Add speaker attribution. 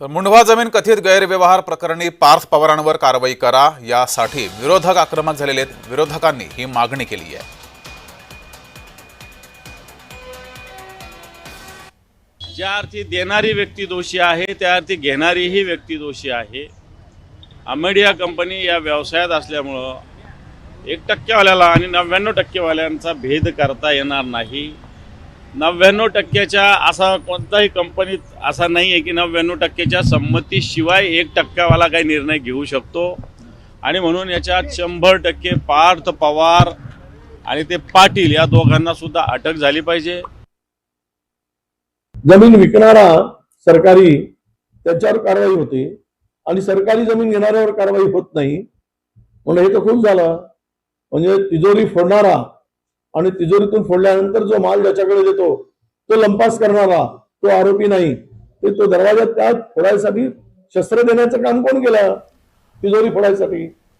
Speaker 1: तर मुंढवा जमीन कथित गैरव्यवहार प्रकरणी पार्थ पवारांवर कारवाई करा, यासाठी विरोधक आक्रमक झालेले आहेत। विरोधकांनी ही मागणी केली आहे।
Speaker 2: ज्या अर्थी देणारी व्यक्ती दोषी आहे त्या अर्थी घेणारीही व्यक्ती दोषी आहे। अमेडिया कंपनी या व्यवसायात असल्यामुळं 1% वाल्याला आणि 99% वाल्यांचा भेद करता येणार नाही। 99%च्या असा कोणताही कंपनीत असा नाही आहे की 99%च्या संमतीशिवाय 1% वाला काही निर्णय घेऊ शकतो आणि म्हणून याच्यात 100% पार्थ पवार आणि ते पाटील या दोघांना सुद्धा अटक झाली पाहिजे।
Speaker 3: जमीन विकणारा सरकारी त्याच्यावर कारवाई होते आणि सरकारी जमीन घेणाऱ्यावर कारवाई होत नाही, म्हणून हे तर खूप झालं। म्हणजे तिजोरी फोडणारा आणि तिजोरीतून फोडल्यानंतर जो माल ज्याच्याकडे देतो तो लंपास करणारा तो आरोपी नाही, ते तो दरवाजा त्यात फोडायसाठी शस्त्र देण्याचं काम कोण केलं? तिजोरी फोडायसाठी।